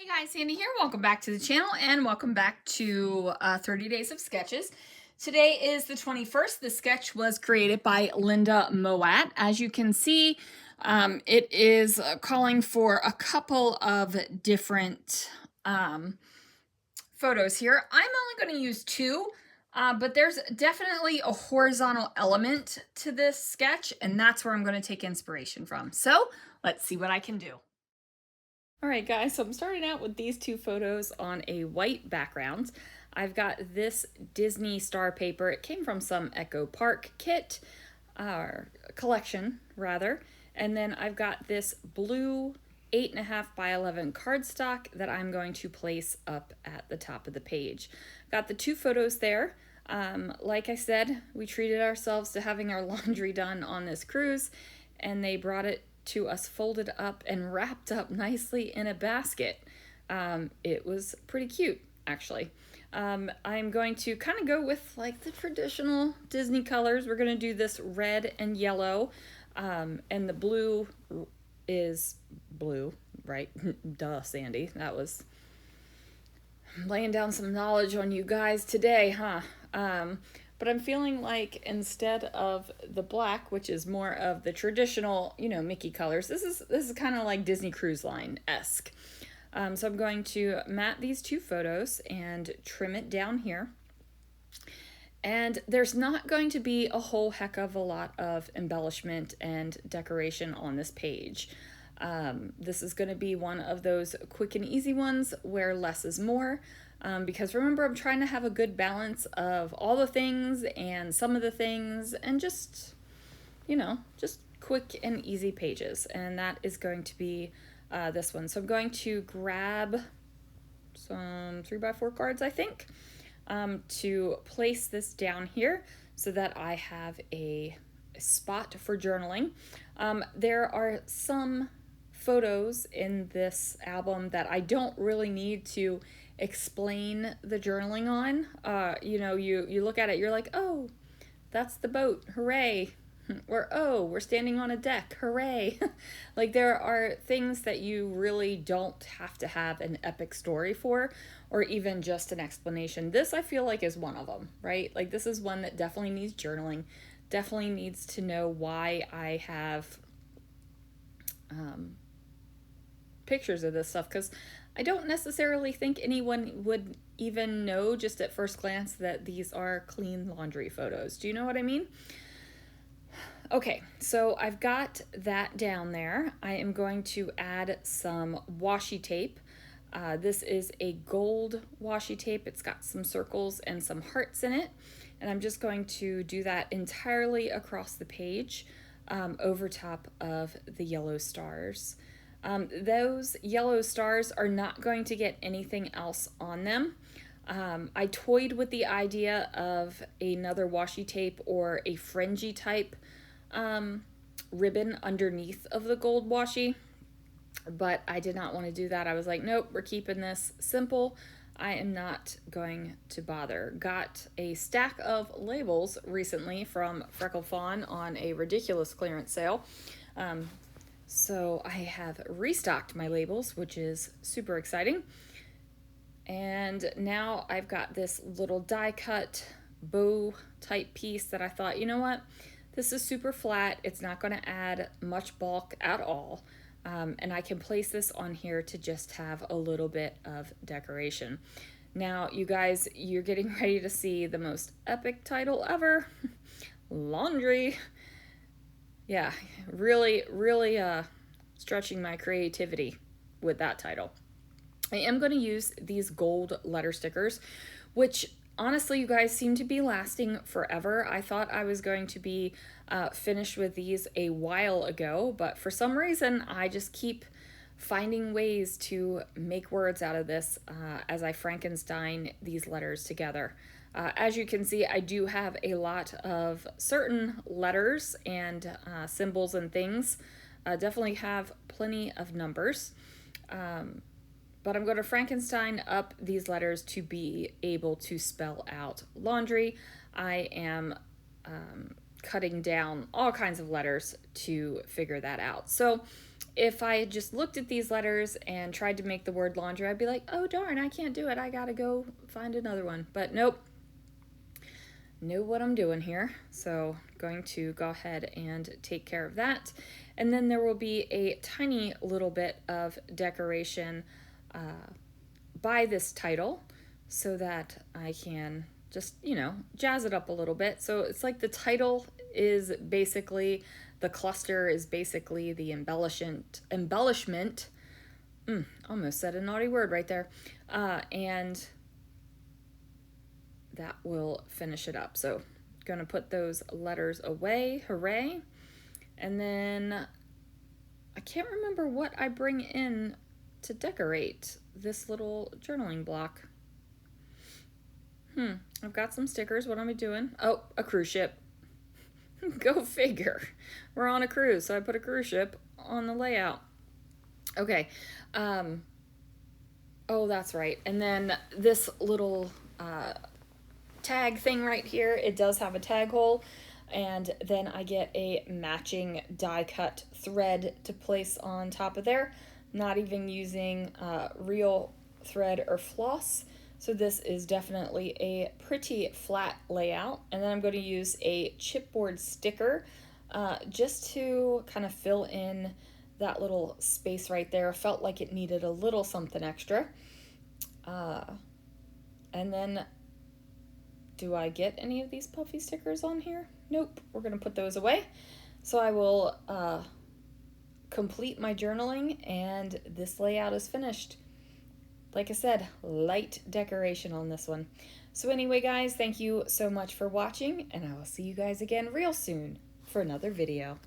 Hey guys, Sandy here. Welcome back to the channel and welcome back to 30 Days of Sketches. Today is the 21st. The sketch was created by Linda Moat. As you can see, it is calling for a couple of different photos here. I'm only going to use two, but there's definitely a horizontal element to this sketch, and that's where I'm going to take inspiration from. So let's see what I can do. All right, guys, so I'm starting out with these two photos on a white background. I've got this Disney star paper. It came from some Echo Park kit, collection, rather. And then I've got this blue 8.5 by 11 cardstock that I'm going to place up at the top of the page. Got the two photos there. Like I said, we treated ourselves to having our laundry done on this cruise, and they brought it to us folded up and wrapped up nicely in a basket. It was pretty cute, actually. I'm going to kind of go with like the traditional Disney colors. We're going to do this red and yellow, and the blue is blue, right? Duh, Sandy. That was laying down some knowledge on you guys today, huh? But I'm feeling like instead of the black, which is more of the traditional, Mickey colors, this is kind of like Disney Cruise Line-esque. So I'm going to mat these two photos and trim it down here. And there's not going to be a whole heck of a lot of embellishment and decoration on this page. This is going to be one of those quick and easy ones where less is more. Because remember, I'm trying to have a good balance of all the things and some of the things and just quick and easy pages. And that is going to be this one. So I'm going to grab some 3x4 cards, I think, to place this down here so that I have a spot for journaling. There are some photos in this album that I don't really need to explain the journaling on. You look at it, you're like, oh, that's the boat, hooray. Or, oh, we're standing on a deck, hooray. Like, there are things that you really don't have to have an epic story for, or even just an explanation. This, I feel like, is one of them, right? Like, this is one that definitely needs journaling, definitely needs to know why I have pictures of this stuff, because I don't necessarily think anyone would even know just at first glance that these are clean laundry photos. Do you know what I mean? Okay, so I've got that down there. I am going to add some washi tape. This is a gold washi tape. It's got some circles and some hearts in it. And I'm just going to do that entirely across the page, over top of the yellow stars. Those yellow stars are not going to get anything else on them. I toyed with the idea of another washi tape or a fringy type ribbon underneath of the gold washi, but I did not want to do that. I was like, nope, we're keeping this simple. I am not going to bother. Got a stack of labels recently from Freckle Fawn on a ridiculous clearance sale. So I have restocked my labels, which is super exciting. And now I've got this little die cut bow type piece that I thought, you know what? This is super flat. It's not going to add much bulk at all. And I can place this on here to just have a little bit of decoration. Now, you guys, you're getting ready to see the most epic title ever. Laundry. Yeah, really stretching my creativity with that title. I am going to use these gold letter stickers, which honestly, you guys, seem to be lasting forever. I thought I was going to be finished with these a while ago, but for some reason, I just keep finding ways to make words out of this as I Frankenstein these letters together. As you can see, I do have a lot of certain letters and symbols and things. Definitely have plenty of numbers. But I'm going to Frankenstein up these letters to be able to spell out laundry. I am cutting down all kinds of letters to figure that out. So if I had just looked at these letters and tried to make the word laundry, I'd be like, oh darn, I can't do it. I gotta go find another one. But nope, know what I'm doing here. So going to go ahead and take care of that. And then there will be a tiny little bit of decoration by this title so that I can just, you know, jazz it up a little bit. So it's like the title is basically, the cluster is basically the embellishment. Almost said a naughty word right there. And that will finish it up. So gonna put those letters away, hooray. And then I can't remember what I bring in to decorate this little journaling block. I've got some stickers. What am I doing? Oh, a cruise ship. Go figure. We're on a cruise, so I put a cruise ship on the layout. Okay. Oh, that's right. And then this little tag thing right here, it does have a tag hole. And then I get a matching die cut thread to place on top of there. Not even using real thread or floss. So this is definitely a pretty flat layout. And then I'm going to use a chipboard sticker just to kind of fill in that little space right there. I felt like it needed a little something extra. And then, do I get any of these puffy stickers on here? Nope, we're going to put those away. So I will complete my journaling and this layout is finished. Like I said, light decoration on this one. So anyway, guys, thank you so much for watching, and I will see you guys again real soon for another video.